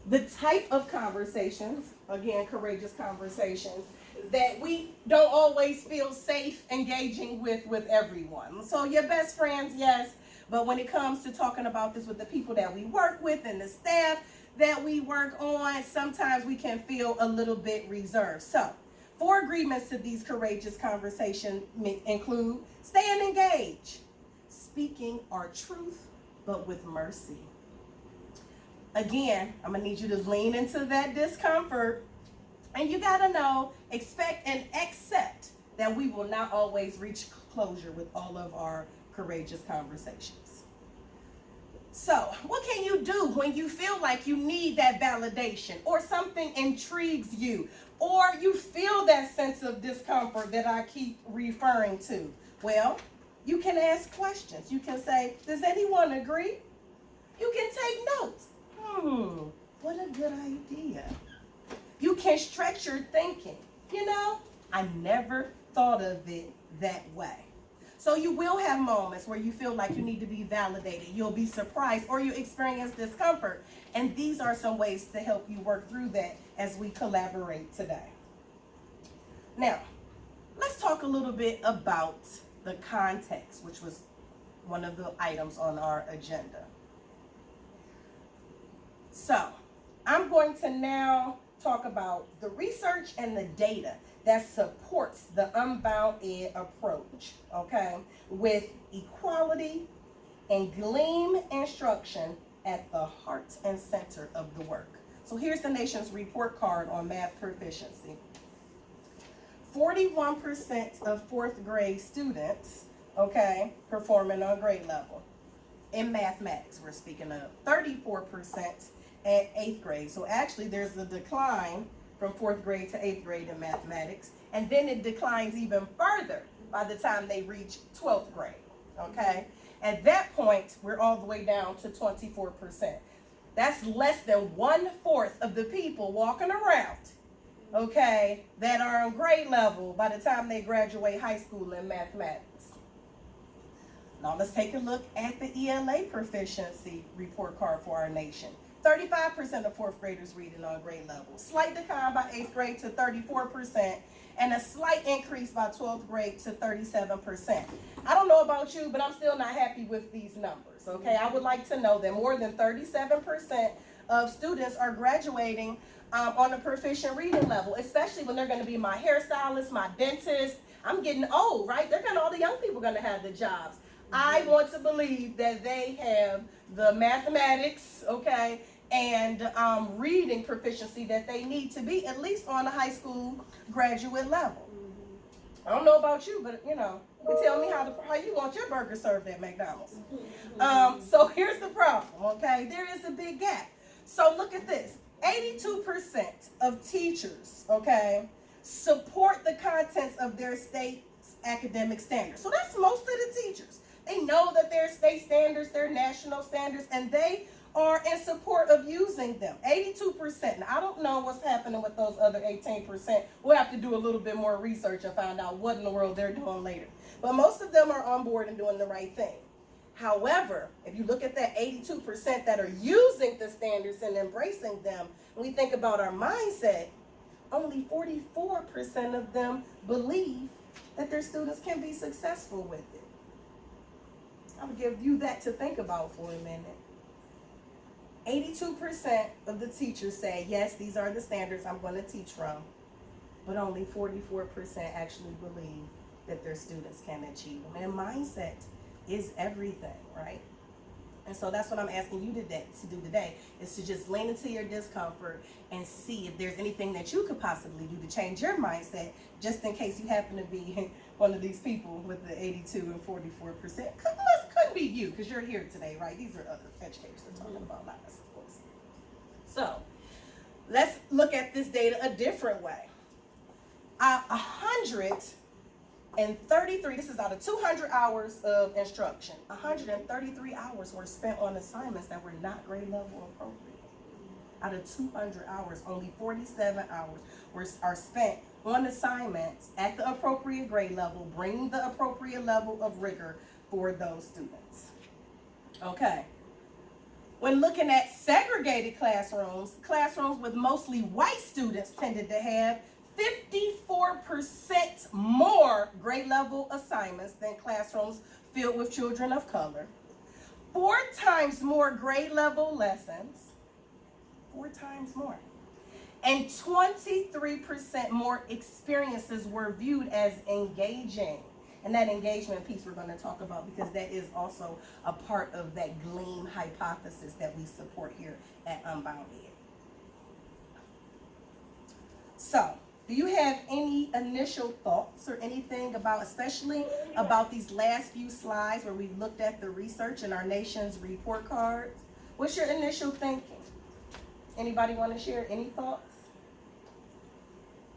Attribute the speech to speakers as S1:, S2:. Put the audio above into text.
S1: the type of conversations, again, courageous conversations, that we don't always feel safe engaging with everyone. So your best friends, yes, but when it comes to talking about this with the people that we work with and the staff that we work on, sometimes we can feel a little bit reserved. So 4 agreements to these courageous conversations include staying engaged, speaking our truth, but with mercy. Again, I'm gonna need you to lean into that discomfort, and you gotta know, expect and accept that we will not always reach closure with all of our courageous conversations. So, what can you do when you feel like you need that validation, or something intrigues you, or you feel that sense of discomfort that I keep referring to? Well, you can ask questions. You can say, does anyone agree? You can take notes. What a good idea. You can stretch your thinking. I never thought of it that way. So you will have moments where you feel like you need to be validated. You'll be surprised, or you experience discomfort. And these are some ways to help you work through that as we collaborate today. Now, let's talk a little bit about the context, which was one of the items on our agenda. So, I'm going to now talk about the research and the data that supports the UnboundEd approach, okay, with equality and GLEAM instruction at the heart and center of the work. So here's the nation's report card on math proficiency. 41% of 4th grade students, okay, performing on grade level. In mathematics, we're speaking of 34% at 8th grade. So actually there's a decline from 4th grade to 8th grade in mathematics, and then it declines even further by the time they reach 12th grade, okay? At that point, we're all the way down to 24%. That's less than 1/4 of the people walking around, okay, that are on grade level by the time they graduate high school in mathematics. Now let's take a look at the ELA proficiency report card for our nation. 35% of 4th graders reading on grade level. Slight decline by 8th grade to 34%, and a slight increase by 12th grade to 37%. I don't know about you, but I'm still not happy with these numbers, okay? I would like to know that more than 37% of students are graduating on a proficient reading level, especially when they're gonna be my hairstylist, my dentist. I'm getting old, right? All the young people gonna have the jobs. I want to believe that they have the mathematics, okay, and reading proficiency that they need to be at least on a high school graduate level. I don't know about you, but you can tell me how you want your burger served at McDonald's. So here's the problem, okay? There is a big gap. So look at this. 82% of teachers, okay, support the contents of their state's academic standards. So that's most of the teachers. They know that there are state standards, there are national standards, and they are in support of using them. 82%. Now, I don't know what's happening with those other 18%. We'll have to do a little bit more research and find out what in the world they're doing later. But most of them are on board and doing the right thing. However, if you look at that 82% that are using the standards and embracing them, when we think about our mindset, only 44% of them believe that their students can be successful with it. I'm going to give you that to think about for a minute. 82% of the teachers say, yes, these are the standards I'm going to teach from, but only 44% actually believe that their students can achieve them. And mindset is everything, right? And so that's what I'm asking you to do today, is to just lean into your discomfort and see if there's anything that you could possibly do to change your mindset, just in case you happen to be one of these people with the 82 and 44%. Couldn't be you, because you're here today, right? These are other educators that are talking about lies, of course. So let's look at this data a different way. 133, this is out of 200 hours of instruction, 133 hours were spent on assignments that were not grade level appropriate. Out of 200 hours, only 47 hours are spent on assignments at the appropriate grade level, bringing the appropriate level of rigor for those students. Okay. When looking at segregated classrooms, classrooms with mostly white students tended to have 54% more grade level assignments than classrooms filled with children of color. 4 times more grade level lessons, 4 times more. And 23% more experiences were viewed as engaging. And that engagement piece we're going to talk about, because that is also a part of that GLEAM hypothesis that we support here at UnboundEd. So, do you have any initial thoughts or anything about, especially about these last few slides where we looked at the research in our nation's report cards? What's your initial thinking? Anybody want to share any thoughts?